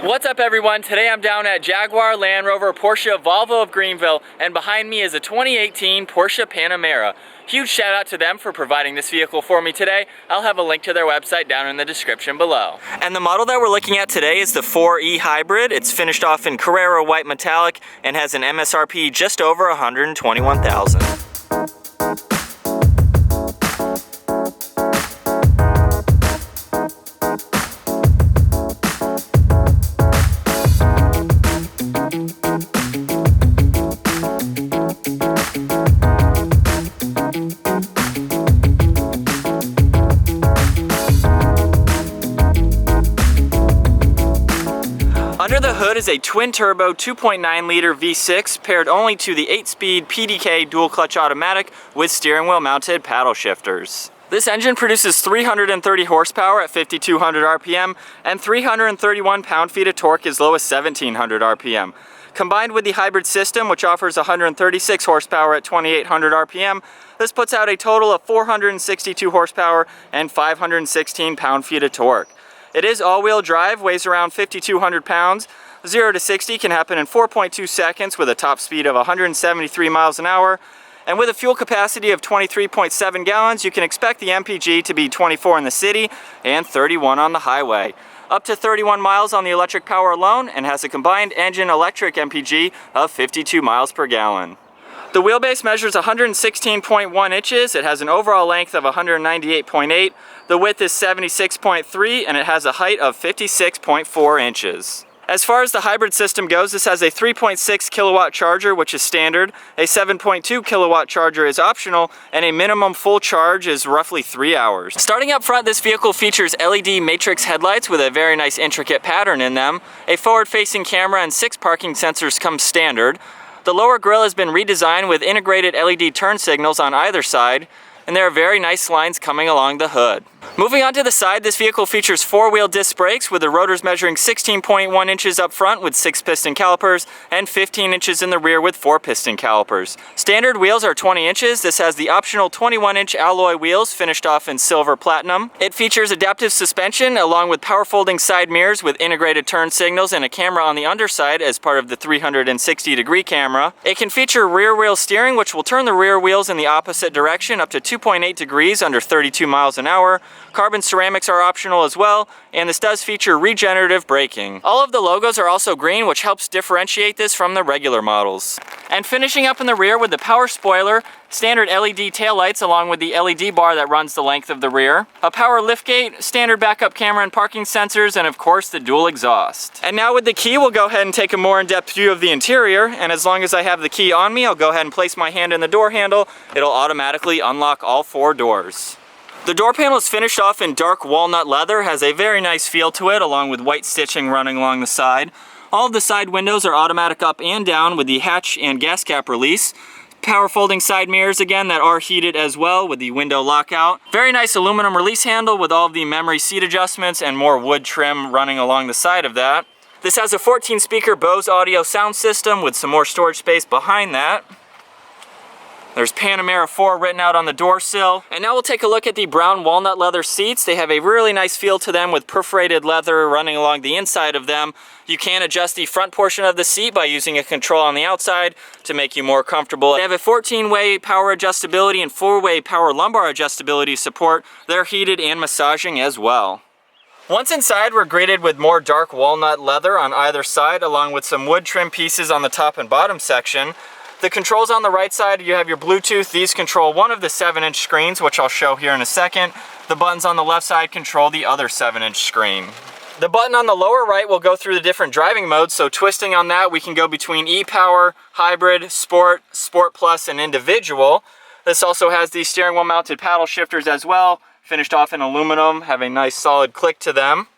What's up everyone? Today I'm down at Jaguar, Land Rover, Porsche, Volvo of Greenville, and behind me is a 2018 Porsche Panamera. Huge shout out to them for providing this vehicle for me today. I'll have a link to their website down in the description below. And the model that we're looking at today is the 4E Hybrid. It's finished off in Carrera white metallic and has an MSRP just over $121,000. Under the hood is a twin-turbo 2.9-liter V6 paired only to the 8-speed PDK dual-clutch automatic with steering wheel-mounted paddle shifters. This engine produces 330 horsepower at 5,200 RPM and 331 pound-feet of torque as low as 1,700 RPM. Combined with the hybrid system, which offers 136 horsepower at 2,800 RPM, this puts out a total of 462 horsepower and 516 pound-feet of torque. It is all-wheel drive, weighs around 5,200 pounds. 0 to 60 can happen in 4.2 seconds with a top speed of 173 miles an hour. And with a fuel capacity of 23.7 gallons, you can expect the MPG to be 24 in the city and 31 on the highway. Up to 31 miles on the electric power alone, and has a combined engine electric MPG of 52 miles per gallon. The wheelbase measures 116.1 inches, it has an overall length of 198.8, the width is 76.3, and it has a height of 56.4 inches. As far as the hybrid system goes, this has a 3.6 kilowatt charger, which is standard, a 7.2 kilowatt charger is optional, and a minimum full charge is roughly 3 hours. Starting up front, this vehicle features LED matrix headlights with a very nice intricate pattern in them. A forward-facing camera and 6 parking sensors come standard. The lower grille has been redesigned with integrated LED turn signals on either side, and there are very nice lines coming along the hood. Moving on to the side, this vehicle features 4-wheel disc brakes with the rotors measuring 16.1 inches up front with 6 piston calipers and 15 inches in the rear with 4 piston calipers. Standard wheels are 20 inches. This has the optional 21-inch alloy wheels finished off in silver platinum. It features adaptive suspension along with power folding side mirrors with integrated turn signals and a camera on the underside as part of the 360-degree camera. It can feature rear wheel steering, which will turn the rear wheels in the opposite direction up to 2.8 degrees under 32 miles an hour. Carbon ceramics are optional as well, and this does feature regenerative braking. All of the logos are also green, which helps differentiate this from the regular models. And finishing up in the rear with the power spoiler, standard LED taillights along with the LED bar that runs the length of the rear, a power liftgate, standard backup camera and parking sensors, and of course the dual exhaust. And now with the key, we'll go ahead and take a more in-depth view of the interior, and as long as I have the key on me, I'll go ahead and place my hand in the door handle. It'll automatically unlock all 4 doors. The door panel is finished off in dark walnut leather, has a very nice feel to it, along with white stitching running along the side. All of the side windows are automatic up and down with the hatch and gas cap release. Power folding side mirrors again that are heated as well with the window lockout. Very nice aluminum release handle with all of the memory seat adjustments and more wood trim running along the side of that. This has a 14-speaker Bose audio sound system with some more storage space behind that. There's Panamera 4 written out on the door sill. And now we'll take a look at the brown walnut leather seats. They have a really nice feel to them with perforated leather running along the inside of them. You can adjust the front portion of the seat by using a control on the outside to make you more comfortable. They have a 14-way power adjustability and 4-way power lumbar adjustability support. They're heated and massaging as well. Once inside, we're greeted with more dark walnut leather on either side, along with some wood trim pieces on the top and bottom section. The controls on the right side, you have your Bluetooth. These control one of the 7-inch screens, which I'll show here in a second. The buttons on the left side control the other 7-inch screen. The button on the lower right will go through the different driving modes, so twisting on that, we can go between e-Power, Hybrid, Sport, Sport Plus, and Individual. This also has the steering wheel mounted paddle shifters as well, finished off in aluminum, have a nice solid click to them.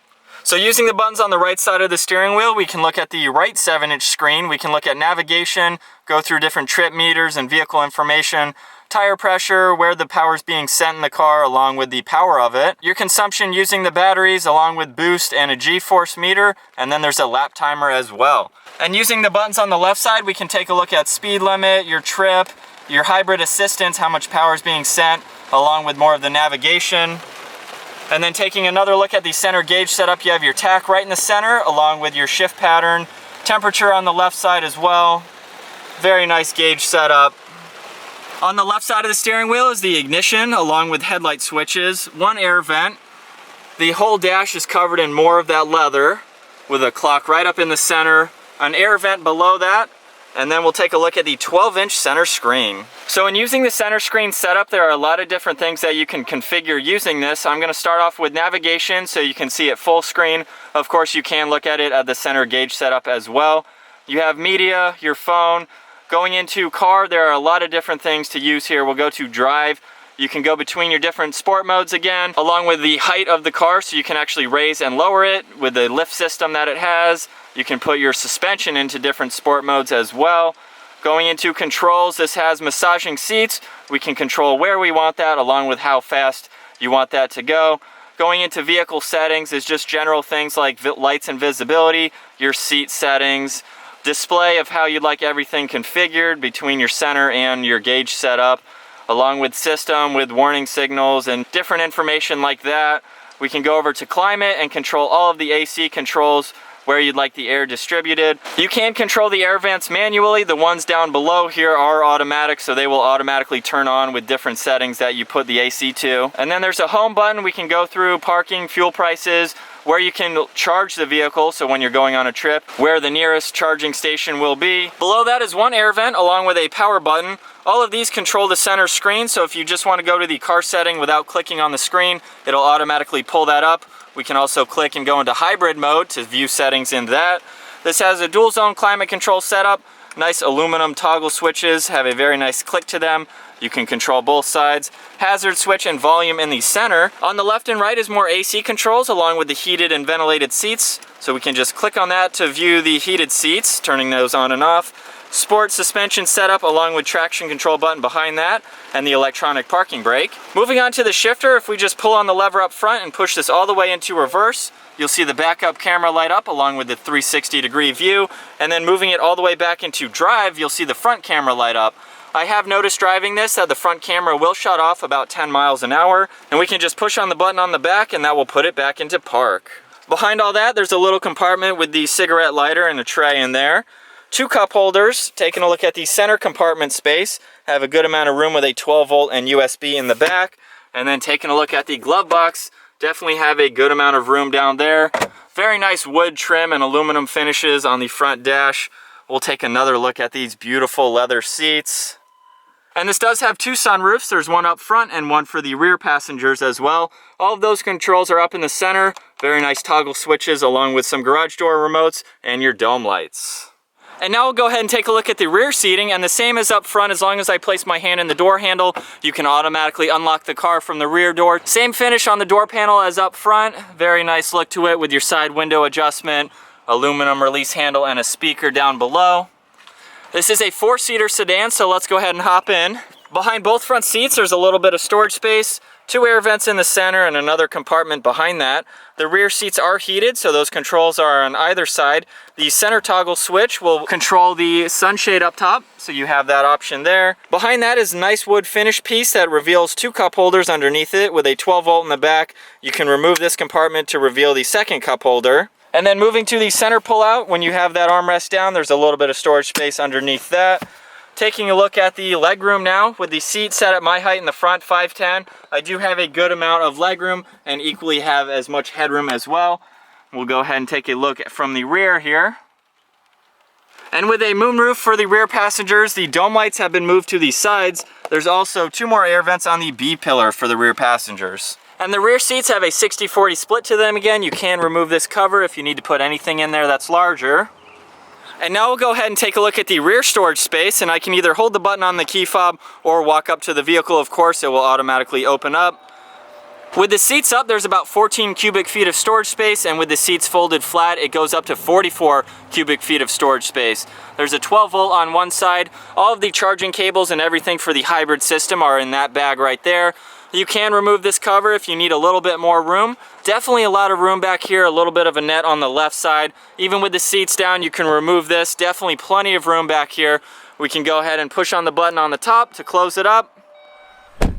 So using the buttons on the right side of the steering wheel, we can look at the right 7-inch screen. We can look at navigation, go through different trip meters and vehicle information, tire pressure, where the power is being sent in the car along with the power of it, your consumption using the batteries along with boost and a G-force meter, and then there's a lap timer as well. And using the buttons on the left side, we can take a look at speed limit, your trip, your hybrid assistance, how much power is being sent, along with more of the navigation. And then taking another look at the center gauge setup, you have your tach right in the center along with your shift pattern, temperature on the left side as well. Very nice gauge setup. On the left side of the steering wheel is the ignition along with headlight switches, one air vent. The whole dash is covered in more of that leather with a clock right up in the center, an air vent below that, and then we'll take a look at the 12-inch center screen. So in using the center screen setup, there are a lot of different things that you can configure using this. I'm going to start off with navigation so you can see it full screen. Of course, you can look at it at the center gauge setup as well. You have media, your phone. Going into car, there are a lot of different things to use here. We'll go to drive. You can go between your different sport modes again, along with the height of the car, so you can actually raise and lower it with the lift system that it has. You can put your suspension into different sport modes as well. Going into controls, this has massaging seats. We can control where we want that, along with how fast you want that to go. Going into vehicle settings is just general things like lights and visibility, your seat settings, display of how you'd like everything configured between your center and your gauge setup, along with system with warning signals and different information like that. We can go over to climate and control all of the AC controls, where you'd like the air distributed. You can control the air vents manually. The ones down below here are automatic, so they will automatically turn on with different settings that you put the AC to. And then there's a home button. We can go through parking, fuel prices, where you can charge the vehicle, so when you're going on a trip, where the nearest charging station will be. Below that is one air vent along with a power button. All of these control the center screen, so if you just want to go to the car setting without clicking on the screen, it'll automatically pull that up. We can also click and go into hybrid mode to view settings in that. This has a dual zone climate control setup. Nice aluminum toggle switches, have a very nice click to them. You can control both sides. Hazard switch and volume in the center. On the left and right is more AC controls along with the heated and ventilated seats. So we can just click on that to view the heated seats, turning those on and off. Sport suspension setup along with traction control button behind that, and the electronic parking brake. Moving on to the shifter, if we just pull on the lever up front and push this all the way into reverse, you'll see the backup camera light up along with the 360-degree view, and then moving it all the way back into drive, you'll see the front camera light up. I have noticed driving this that the front camera will shut off about 10 miles an hour, and we can just push on the button on the back and that will put it back into park. Behind all that, there's a little compartment with the cigarette lighter and a tray in there. Two cup holders. Taking a look at the center compartment space, have a good amount of room with a 12-volt and USB in the back. And then taking a look at the glove box, definitely have a good amount of room down there. Very nice wood trim and aluminum finishes on the front dash. We'll take another look at these beautiful leather seats. And this does have two sunroofs. There's one up front and one for the rear passengers as well. All of those controls are up in the center. Very nice toggle switches along with some garage door remotes and your dome lights. And now we'll go ahead and take a look at the rear seating, and the same as up front. As long as I place my hand in the door handle, you can automatically unlock the car from the rear door. Same finish on the door panel as up front. Very nice look to it with your side window adjustment, aluminum release handle, and a speaker down below. This is a 4-seater sedan, so let's go ahead and hop in. Behind both front seats, there's a little bit of storage space. Two air vents in the center and another compartment behind that. The rear seats are heated, so those controls are on either side. The center toggle switch will control the sunshade up top, so you have that option there. Behind that is a nice wood finish piece that reveals two cup holders underneath it with a 12-volt in the back. You can remove this compartment to reveal the second cup holder. And then moving to the center pullout, when you have that armrest down, there's a little bit of storage space underneath that. Taking a look at the legroom now, with the seat set at my height in the front, 5'10", I do have a good amount of legroom and equally have as much headroom as well. We'll go ahead and take a look from the rear here. And with a moonroof for the rear passengers, the dome lights have been moved to the sides. There's also two more air vents on the B pillar for the rear passengers. And the rear seats have a 60-40 split to them again. You can remove this cover if you need to put anything in there that's larger. And now we'll go ahead and take a look at the rear storage space, and I can either hold the button on the key fob or walk up to the vehicle. Of course, it will automatically open up. With the seats up, there's about 14 cubic feet of storage space, and with the seats folded flat, it goes up to 44 cubic feet of storage space. There's a 12-volt on one side. All of the charging cables and everything for the hybrid system are in that bag right there. You can remove this cover if you need a little bit more room. Definitely a lot of room back here, a little bit of a net on the left side. Even with the seats down, you can remove this. Definitely plenty of room back here. We can go ahead and push on the button on the top to close it up.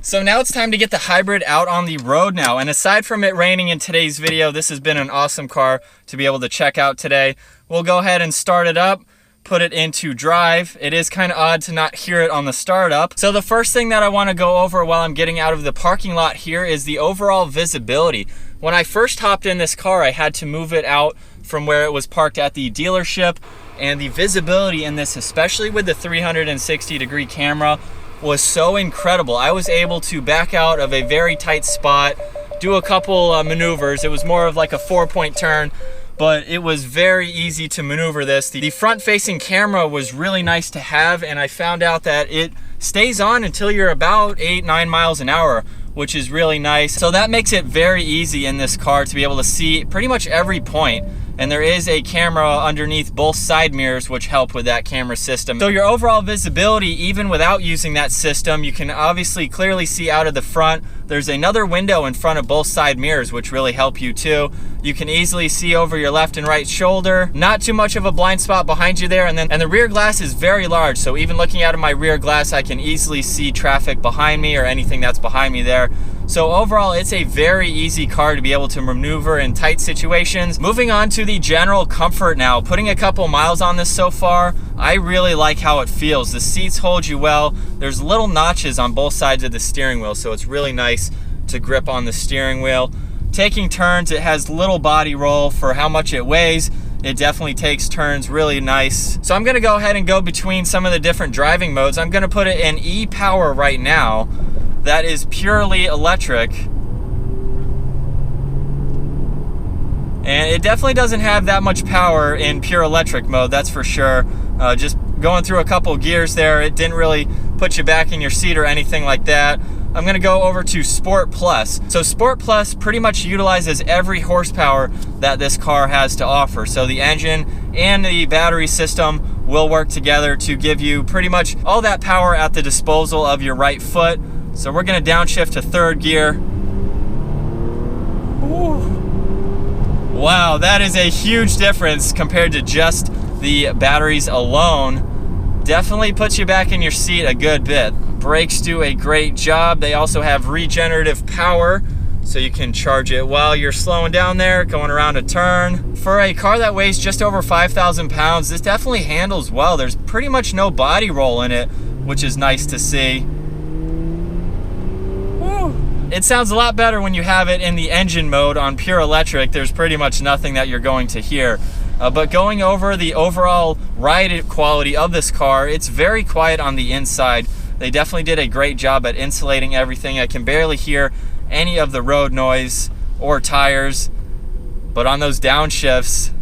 So now it's time to get the hybrid out on the road now. And aside from it raining in today's video, this has been an awesome car to be able to check out today. We'll go ahead and start it up, put it into drive. It is kind of odd to not hear it on the startup. So the first thing that I want to go over while I'm getting out of the parking lot here is the overall visibility. When I first hopped in this car, I had to move it out from where it was parked at the dealership, and the visibility in this, especially with the 360-degree camera, was so incredible. I was able to back out of a very tight spot, do a couple maneuvers. It was more of like a 4-point turn, but it was very easy to maneuver this. The front-facing camera was really nice to have, and I found out that it stays on until you're about 8-9 miles an hour, which is really nice. So that makes it very easy in this car to be able to see pretty much every point. And there is a camera underneath both side mirrors which help with that camera system. So your overall visibility, even without using that system, you can obviously clearly see out of the front. There's another window in front of both side mirrors which really help you too. You can easily see over your left and right shoulder. Not too much of a blind spot behind you there. And the rear glass is very large, so even looking out of my rear glass, I can easily see traffic behind me or anything that's behind me there. So overall, it's a very easy car to be able to maneuver in tight situations. Moving on to the general comfort now. Putting a couple miles on this so far, I really like how it feels. The seats hold you well. There's little notches on both sides of the steering wheel, so it's really nice to grip on the steering wheel. Taking turns, it has little body roll for how much it weighs. It definitely takes turns really nice. So I'm gonna go ahead and go between some of the different driving modes. I'm gonna put it in e-power right now. That is purely electric. And it definitely doesn't have that much power in pure electric mode, that's for sure. Just going through a couple gears there, it didn't really put you back in your seat or anything like that. I'm gonna go over to Sport Plus. So Sport Plus pretty much utilizes every horsepower that this car has to offer. So the engine and the battery system will work together to give you pretty much all that power at the disposal of your right foot. So we're gonna downshift to third gear. Ooh. Wow, that is a huge difference compared to just the batteries alone. Definitely puts you back in your seat a good bit. Brakes do a great job. They also have regenerative power, so you can charge it while you're slowing down there, going around a turn. For a car that weighs just over 5,000 pounds, this definitely handles well. There's pretty much no body roll in it, which is nice to see. It sounds a lot better when you have it in the engine mode. On pure electric, there's pretty much nothing that you're going to hear. But going over the overall ride quality of this car, it's very quiet on the inside. They definitely did a great job at insulating everything. I can barely hear any of the road noise or tires, but on those downshifts,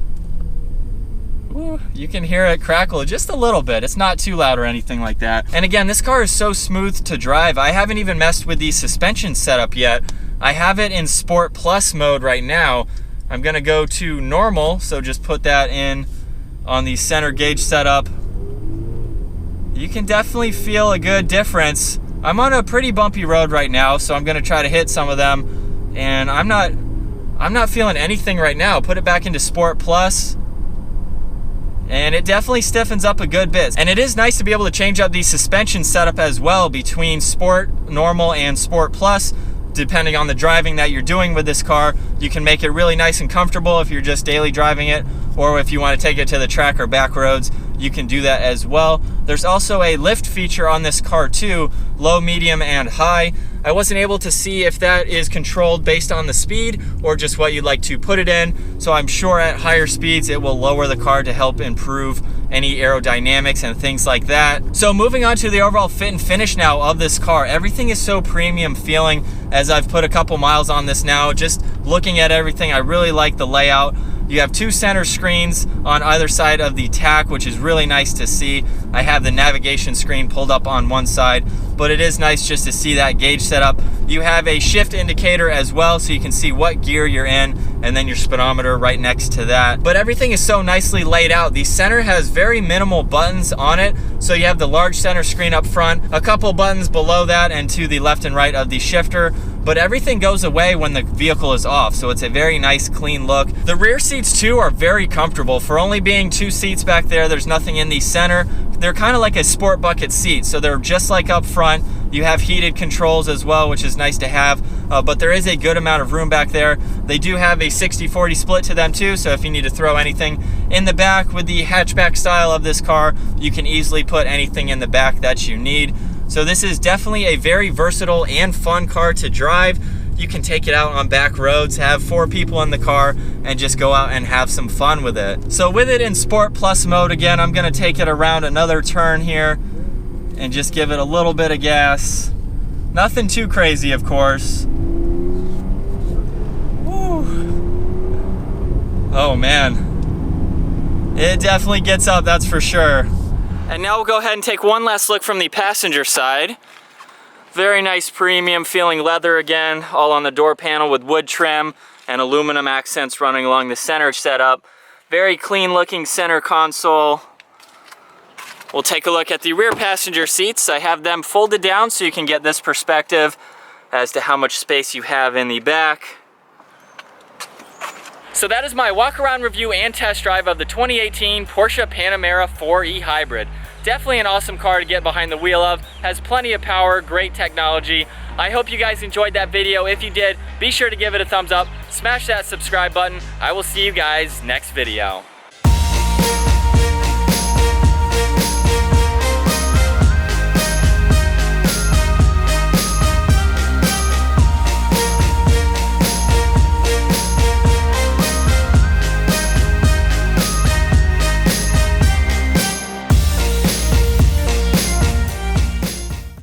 you can hear it crackle just a little bit. It's not too loud or anything like that. And again, this car is so smooth to drive. I haven't even messed with the suspension setup yet. I have it in Sport Plus mode right now. I'm gonna go to normal, so just put that in on the center gauge setup. You can definitely feel a good difference. I'm on a pretty bumpy road right now, so I'm gonna try to hit some of them, and I'm not feeling anything right now. Put it back into Sport Plus, and it definitely stiffens up a good bit. And it is nice to be able to change up the suspension setup as well between Sport, Normal, and Sport Plus. Depending on the driving that you're doing with this car, you can make it really nice and comfortable if you're just daily driving it, or if you want to take it to the track or back roads, you can do that as well. There's also a lift feature on this car too, low, medium, and high. I wasn't able to see if that is controlled based on the speed or just what you'd like to put it in. So I'm sure at higher speeds it will lower the car to help improve any aerodynamics and things like that. So moving on to the overall fit and finish now of this car, everything is so premium feeling. As I've put a couple miles on this now, just looking at everything, I really like the layout. You have two center screens on either side of the tack, which is really nice to see. I have the navigation screen pulled up on one side, but it is nice just to see that gauge setup. You have a shift indicator as well, so you can see what gear you're in, and then your speedometer right next to that. But everything is so nicely laid out. The center has very minimal buttons on it, so you have the large center screen up front, a couple buttons below that and to the left and right of the shifter, but everything goes away when the vehicle is off, so it's a very nice clean look. The rear seats too are very comfortable. For only being two seats back there, there's nothing in the center. They're kind of like a sport bucket seat, so they're just like up front. You have heated controls as well, which is nice to have, but there is a good amount of room back there. They do have a 60-40 split to them too, so if you need to throw anything in the back with the hatchback style of this car, you can easily put anything in the back that you need. So this is definitely a very versatile and fun car to drive. You can take it out on back roads, have 4 people in the car, and just go out and have some fun with it. So with it in Sport Plus mode, again, I'm gonna take it around another turn here and just give it a little bit of gas. Nothing too crazy, of course. Woo. Oh man, it definitely gets up, that's for sure. And now we'll go ahead and take one last look from the passenger side. Very nice premium feeling leather again, all on the door panel with wood trim and aluminum accents running along the center setup. Very clean looking center console. We'll take a look at the rear passenger seats. I have them folded down so you can get this perspective as to how much space you have in the back. So that is my walk around review and test drive of the 2018 Porsche Panamera 4e Hybrid. Definitely an awesome car to get behind the wheel of. Has plenty of power, great technology. I hope you guys enjoyed that video. If you did, be sure to give it a thumbs up, smash that subscribe button. I will see you guys next video.